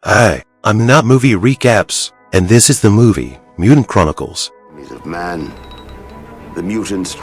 Hi, I'm Not Movie Recaps, and this is the movie, Mutant Chronicles. Of man, the mutants.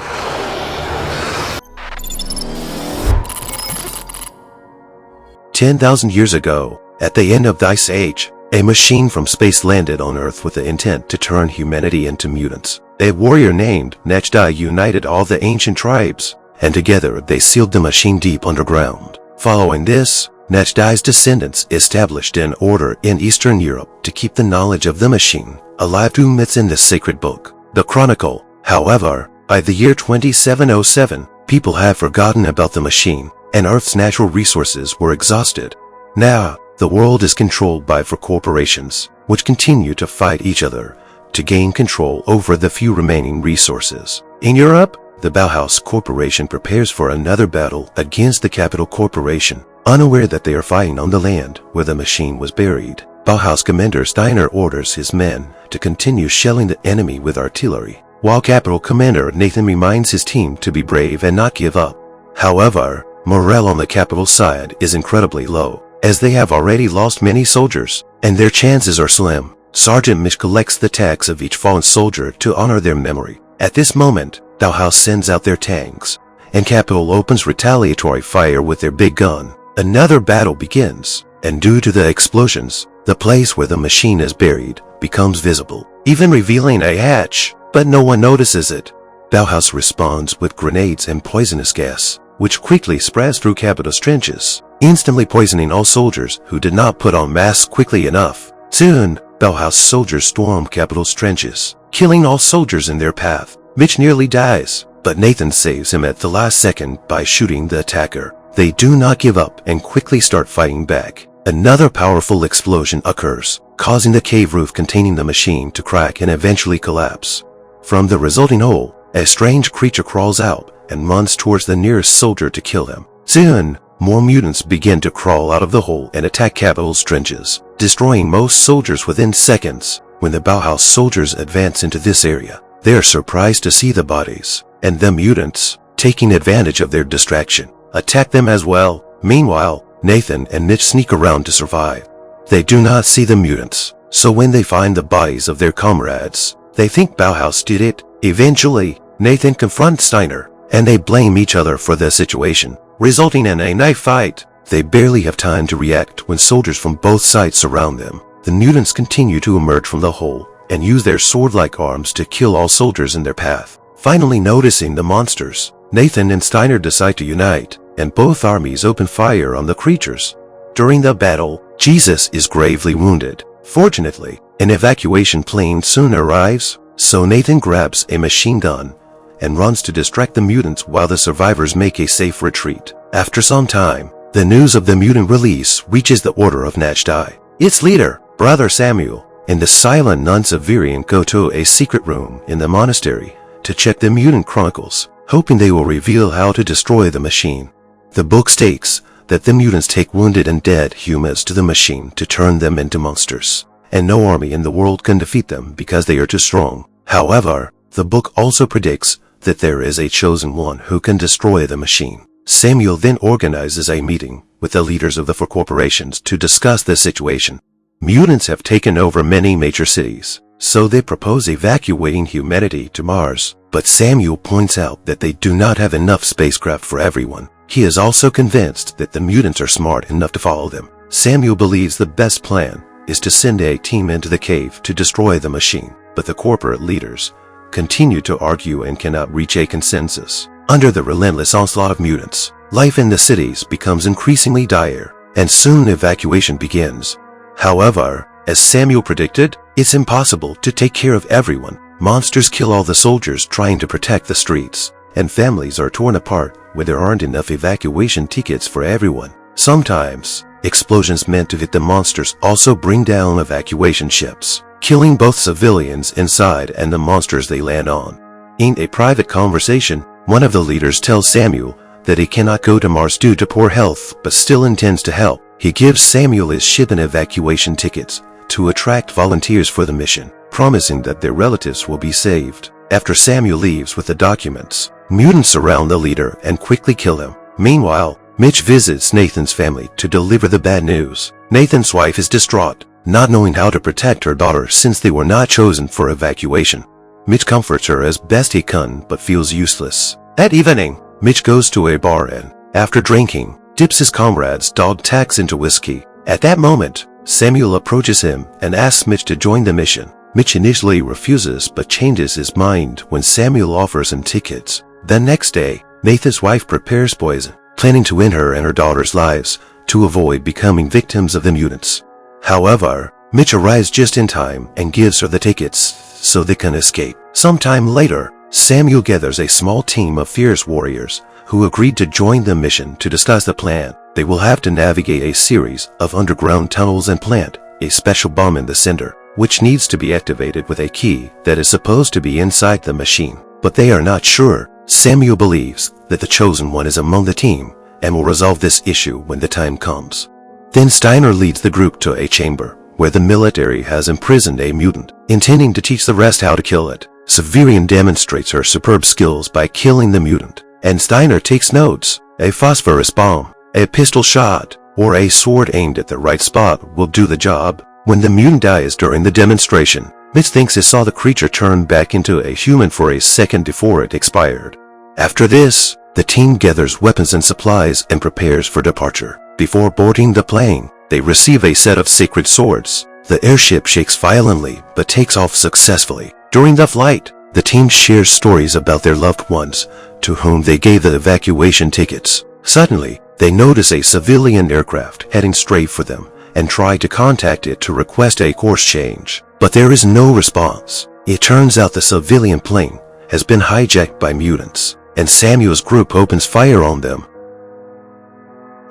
10,000 years ago, at the end of the Ice Age, a machine from space landed on Earth with the intent to turn humanity into mutants. A warrior named Nechdai united all the ancient tribes, and together they sealed the machine deep underground. Following this, Nechdai's descendants established an order in Eastern Europe to keep the knowledge of the machine alive through myths in the sacred book, the Chronicle. However, by the year 2707, people had forgotten about the machine, and Earth's natural resources were exhausted. Now, the world is controlled by four corporations, which continue to fight each other to gain control over the few remaining resources. In Europe, the Bauhaus Corporation prepares for another battle against the Capital Corporation, unaware that they are fighting on the land where the machine was buried. Bauhaus Commander Steiner orders his men to continue shelling the enemy with artillery, while Capital Commander Nathan reminds his team to be brave and not give up. However, morale on the Capital side is incredibly low, as they have already lost many soldiers, and their chances are slim. Sergeant Mish collects the tags of each fallen soldier to honor their memory. At this moment, Bauhaus sends out their tanks, and Capital opens retaliatory fire with their big gun. Another battle begins, and due to the explosions, the place where the machine is buried becomes visible, even revealing a hatch, but no one notices it. Bauhaus responds with grenades and poisonous gas, which quickly spreads through Capital's trenches, instantly poisoning all soldiers who did not put on masks quickly enough. Soon, Bauhaus soldiers storm Capital's trenches, killing all soldiers in their path. Mitch nearly dies, but Nathan saves him at the last second by shooting the attacker. They do not give up and quickly start fighting back. Another powerful explosion occurs, causing the cave roof containing the machine to crack and eventually collapse. From the resulting hole, a strange creature crawls out and runs towards the nearest soldier to kill him. Soon, more mutants begin to crawl out of the hole and attack Capital's trenches, destroying most soldiers within seconds. When the Bauhaus soldiers advance into this area, they are surprised to see the bodies, and the mutants, taking advantage of their distraction, attack them as well. Meanwhile, Nathan and Mitch sneak around to survive. They do not see the mutants, so when they find the bodies of their comrades, they think Bauhaus did it. Eventually, Nathan confronts Steiner, and they blame each other for the situation, resulting in a knife fight. They barely have time to react when soldiers from both sides surround them. The mutants continue to emerge from the hole and use their sword-like arms to kill all soldiers in their path. Finally noticing the monsters, Nathan and Steiner decide to unite, and both armies open fire on the creatures. During the battle, Jesus is gravely wounded. Fortunately, an evacuation plane soon arrives, so Nathan grabs a machine gun and runs to distract the mutants while the survivors make a safe retreat. After some time, the news of the mutant release reaches the Order of Nechdai. Its leader, Brother Samuel, and the silent nun Severian go to a secret room in the monastery to check the Mutant Chronicles, hoping they will reveal how to destroy the machine. The book states that the mutants take wounded and dead humans to the machine to turn them into monsters, and no army in the world can defeat them because they are too strong. However, the book also predicts that there is a chosen one who can destroy the machine. Samuel then organizes a meeting with the leaders of the four corporations to discuss the situation. Mutants have taken over many major cities, so they propose evacuating humanity to Mars. But Samuel points out that they do not have enough spacecraft for everyone. He is also convinced that the mutants are smart enough to follow them. Samuel believes the best plan is to send a team into the cave to destroy the machine, but the corporate leaders continue to argue and cannot reach a consensus. Under the relentless onslaught of mutants, life in the cities becomes increasingly dire, and soon evacuation begins. However, as Samuel predicted, it's impossible to take care of everyone. Monsters kill all the soldiers trying to protect the streets, and families are torn apart when there aren't enough evacuation tickets for everyone. Sometimes, explosions meant to hit the monsters also bring down evacuation ships, killing both civilians inside and the monsters they land on. In a private conversation, one of the leaders tells Samuel that he cannot go to Mars due to poor health but still intends to help. He gives Samuel his ship and evacuation tickets to attract volunteers for the mission, promising that their relatives will be saved. After Samuel leaves with the documents, mutants surround the leader and quickly kill him. Meanwhile, Mitch visits Nathan's family to deliver the bad news. Nathan's wife is distraught, not knowing how to protect her daughter since they were not chosen for evacuation. Mitch comforts her as best he can but feels useless. That evening, Mitch goes to a bar and, after drinking, dips his comrade's dog tags into whiskey. At that moment, Samuel approaches him and asks Mitch to join the mission. Mitch initially refuses but changes his mind when Samuel offers him tickets. The next day, Nathan's wife prepares poison, planning to end her and her daughter's lives to avoid becoming victims of the mutants. However, Mitch arrives just in time and gives her the tickets so they can escape. Sometime later, Samuel gathers a small team of fierce warriors who agreed to join the mission to discuss the plan. They will have to navigate a series of underground tunnels and plant a special bomb in the center, which needs to be activated with a key that is supposed to be inside the machine. But they are not sure. Samuel believes that the chosen one is among the team and will resolve this issue when the time comes. Then Steiner leads the group to a chamber where the military has imprisoned a mutant, intending to teach the rest how to kill it. Severian demonstrates her superb skills by killing the mutant, and Steiner takes notes. A phosphorus bomb, a pistol shot, or a sword aimed at the right spot will do the job. When the mutant dies during the demonstration, Mitch thinks he saw the creature turn back into a human for a second before it expired. After this, the team gathers weapons and supplies and prepares for departure. Before boarding the plane, they receive a set of sacred swords. The airship shakes violently but takes off successfully. During the flight, the team shares stories about their loved ones to whom they gave the evacuation tickets. Suddenly, they notice a civilian aircraft heading straight for them and try to contact it to request a course change. But there is no response. It turns out the civilian plane has been hijacked by mutants, and Samuel's group opens fire on them.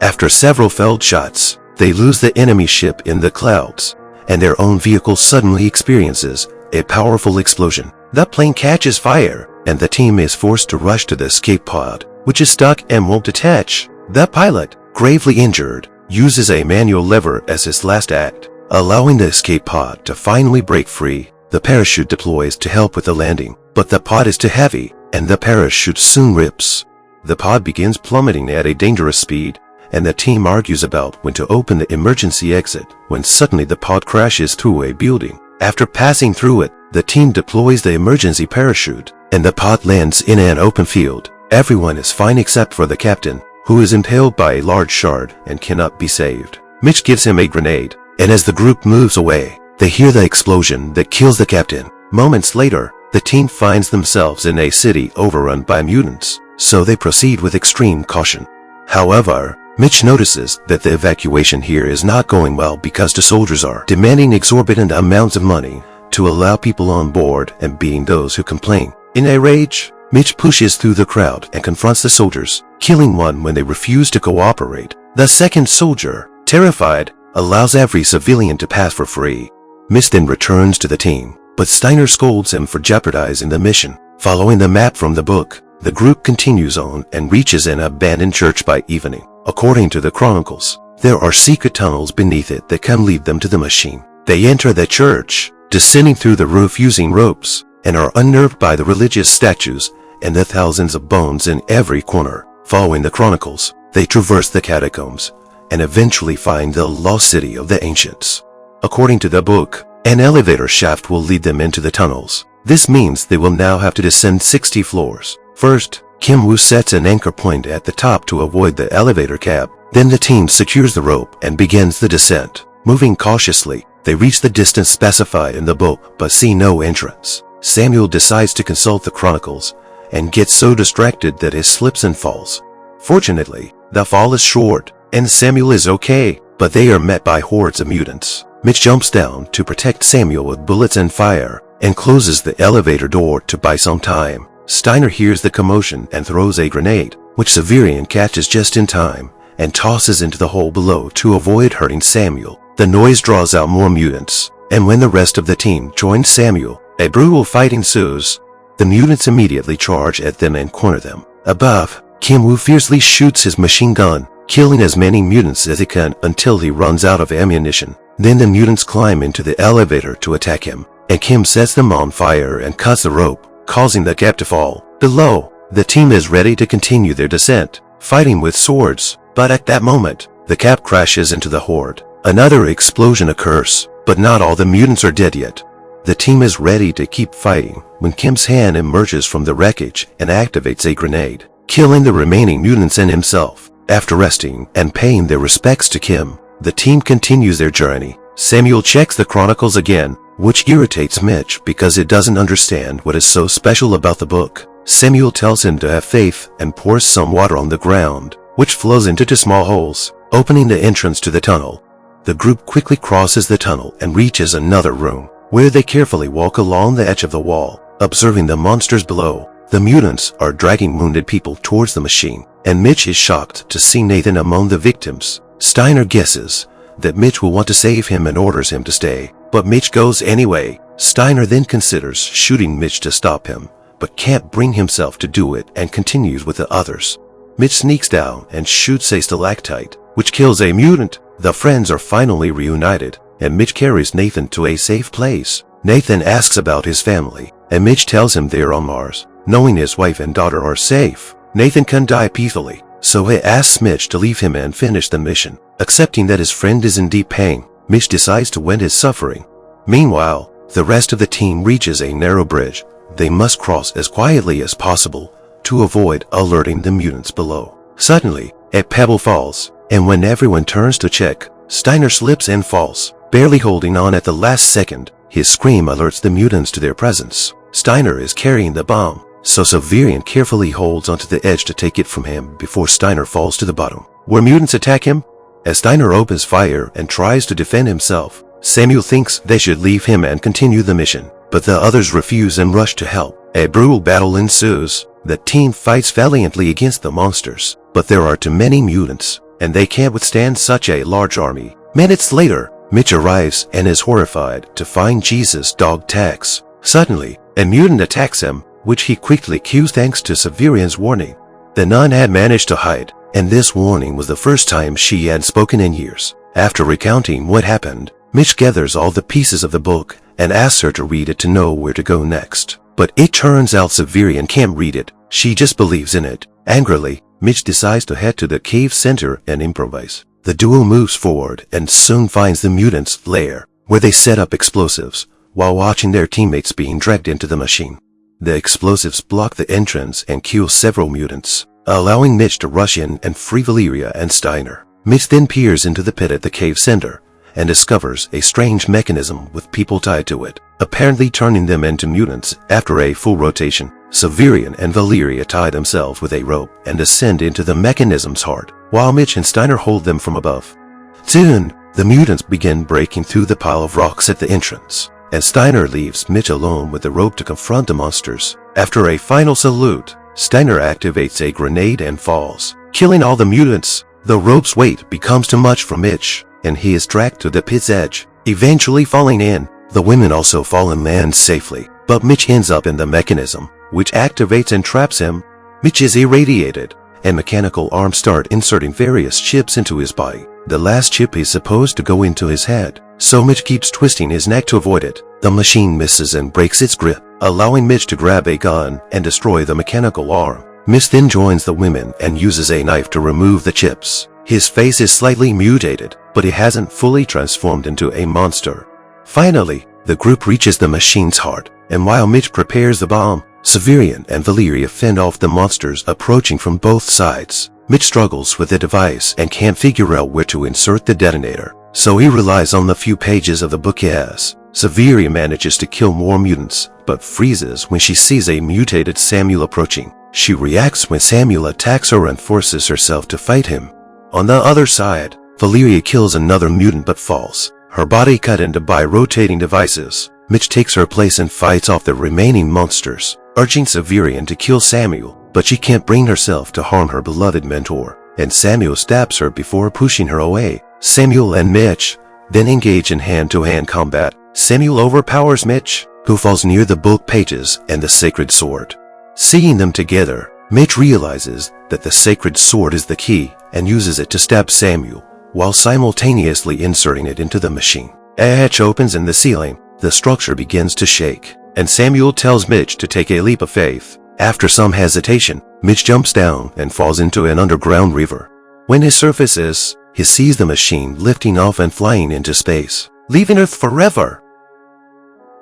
After several failed shots, they lose the enemy ship in the clouds, and their own vehicle suddenly experiences a powerful explosion. The plane catches fire, and the team is forced to rush to the escape pod, which is stuck and won't detach. The pilot, gravely injured, uses a manual lever as his last act, allowing the escape pod to finally break free. The parachute deploys to help with the landing, but the pod is too heavy, and the parachute soon rips. The pod begins plummeting at a dangerous speed, and the team argues about when to open the emergency exit when suddenly the pod crashes through a building. After passing through it, the team deploys the emergency parachute, and the pod lands in an open field. Everyone is fine except for the captain, who is impaled by a large shard and cannot be saved. Mitch gives him a grenade, and as the group moves away, they hear the explosion that kills the captain. Moments later, the team finds themselves in a city overrun by mutants, so they proceed with extreme caution. However, Mitch notices that the evacuation here is not going well because the soldiers are demanding exorbitant amounts of money to allow people on board and beating those who complain. In a rage, Mitch pushes through the crowd and confronts the soldiers, killing one when they refuse to cooperate. The second soldier, terrified, allows every civilian to pass for free. Mitch then returns to the team, but Steiner scolds him for jeopardizing the mission. Following the map from the book, the group continues on and reaches an abandoned church by evening. According to the Chronicles, there are secret tunnels beneath it that can lead them to the machine. They enter the church, descending through the roof using ropes, and are unnerved by the religious statues and the thousands of bones in every corner. Following the Chronicles, they traverse the catacombs and eventually find the lost city of the ancients. According to the book, an elevator shaft will lead them into the tunnels. This means they will now have to descend 60 floors. First, Kim Woo sets an anchor point at the top to avoid the elevator cab. Then the team secures the rope and begins the descent. Moving cautiously, they reach the distance specified in the book but see no entrance. Samuel decides to consult the Chronicles and gets so distracted that he slips and falls. Fortunately, the fall is short and Samuel is okay, but they are met by hordes of mutants. Mitch jumps down to protect Samuel with bullets and fire and closes the elevator door to buy some time. Steiner hears the commotion and throws a grenade, which Severian catches just in time and tosses into the hole below to avoid hurting Samuel. The noise draws out more mutants, and when the rest of the team joins Samuel, a brutal fight ensues. The mutants immediately charge at them and corner them. Above, Kim Woo fiercely shoots his machine gun, killing as many mutants as he can until he runs out of ammunition. Then the mutants climb into the elevator to attack him, and Kim sets them on fire and cuts the rope, causing the cab to fall. Below, the team is ready to continue their descent, fighting with swords, but at that moment, the cab crashes into the horde, Another explosion occurs, but not all the mutants are dead yet. The team is ready to keep fighting when Kim's hand emerges from the wreckage and activates a grenade, killing the remaining mutants and himself. After resting and paying their respects to Kim, the team continues their journey. Samuel checks the Chronicles again, which irritates Mitch because it doesn't understand what is so special about the book. Samuel tells him to have faith and pours some water on the ground, which flows into two small holes, opening the entrance to the tunnel. The group quickly crosses the tunnel and reaches another room, where they carefully walk along the edge of the wall, observing the monsters below. The mutants are dragging wounded people towards the machine, and Mitch is shocked to see Nathan among the victims. Steiner guesses that Mitch will want to save him and orders him to stay, but Mitch goes anyway. Steiner then considers shooting Mitch to stop him, but can't bring himself to do it and continues with the others. Mitch sneaks down and shoots a stalactite, which kills a mutant. The friends are finally reunited, and Mitch carries Nathan to a safe place. Nathan asks about his family, and Mitch tells him they are on Mars, knowing his wife and daughter are safe. Nathan can die peacefully, so he asks Mitch to leave him and finish the mission. Accepting that his friend is in deep pain, Mitch decides to end his suffering. Meanwhile, the rest of the team reaches a narrow bridge. They must cross as quietly as possible to avoid alerting the mutants below. Suddenly, a pebble falls, and when everyone turns to check, Steiner slips and falls, barely holding on at the last second. His scream alerts the mutants to their presence. Steiner is carrying the bomb, so Severian carefully holds onto the edge to take it from him before Steiner falls to the bottom, where mutants attack him. As Steiner opens fire and tries to defend himself, Samuel thinks they should leave him and continue the mission, but the others refuse and rush to help. A brutal battle ensues. The team fights valiantly against the monsters, but there are too many mutants, and they can't withstand such a large army. Minutes later, Mitch arrives and is horrified to find Jesus' dog tags. Suddenly, a mutant attacks him, which he quickly kills thanks to Severian's warning. The nun had managed to hide, and this warning was the first time she had spoken in years. After recounting what happened, Mitch gathers all the pieces of the book and asks her to read it to know where to go next. But it turns out Severian can't read it. She just believes in it. Angrily, Mitch decides to head to the cave center and improvise. The duo moves forward and soon finds the mutants' lair, where they set up explosives while watching their teammates being dragged into the machine. The explosives block the entrance and kill several mutants, allowing Mitch to rush in and free Valeria and Steiner. Mitch then peers into the pit at the cave center and discovers a strange mechanism with people tied to it, apparently turning them into mutants. After a full rotation, Severian and Valeria tie themselves with a rope and descend into the mechanism's heart, while Mitch and Steiner hold them from above. Soon, the mutants begin breaking through the pile of rocks at the entrance, and Steiner leaves Mitch alone with the rope to confront the monsters. After a final salute, Steiner activates a grenade and falls, killing all the mutants. The rope's weight becomes too much for Mitch, and he is dragged to the pit's edge, eventually falling in. The women also fall and land safely, but Mitch ends up in the mechanism, which activates and traps him. Mitch is irradiated, and mechanical arms start inserting various chips into his body. The last chip is supposed to go into his head, so Mitch keeps twisting his neck to avoid it. The machine misses and breaks its grip, allowing Mitch to grab a gun and destroy the mechanical arm. Mitch then joins the women and uses a knife to remove the chips. His face is slightly mutated, but he hasn't fully transformed into a monster. Finally, the group reaches the machine's heart, and while Mitch prepares the bomb, Severian and Valeria fend off the monsters approaching from both sides. Mitch struggles with the device and can't figure out where to insert the detonator, so he relies on the few pages of the book he has. Severian manages to kill more mutants, but freezes when she sees a mutated Samuel approaching. She reacts when Samuel attacks her and forces herself to fight him. On the other side, Valeria kills another mutant but falls, her body cut into by rotating devices. Mitch takes her place and fights off the remaining monsters, urging Severian to kill Samuel, but she can't bring herself to harm her beloved mentor, and Samuel stabs her before pushing her away. Samuel and Mitch then engage in hand-to-hand combat. Samuel overpowers Mitch, who falls near the book pages and the sacred sword. Seeing them together, Mitch realizes that the sacred sword is the key and uses it to stab Samuel, while simultaneously inserting it into the machine. A hatch opens in the ceiling, the structure begins to shake, and Samuel tells Mitch to take a leap of faith. After some hesitation, Mitch jumps down and falls into an underground river. When he surfaces, he sees the machine lifting off and flying into space, leaving Earth forever.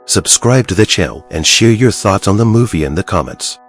Subscribe to the channel and share your thoughts on the movie in the comments.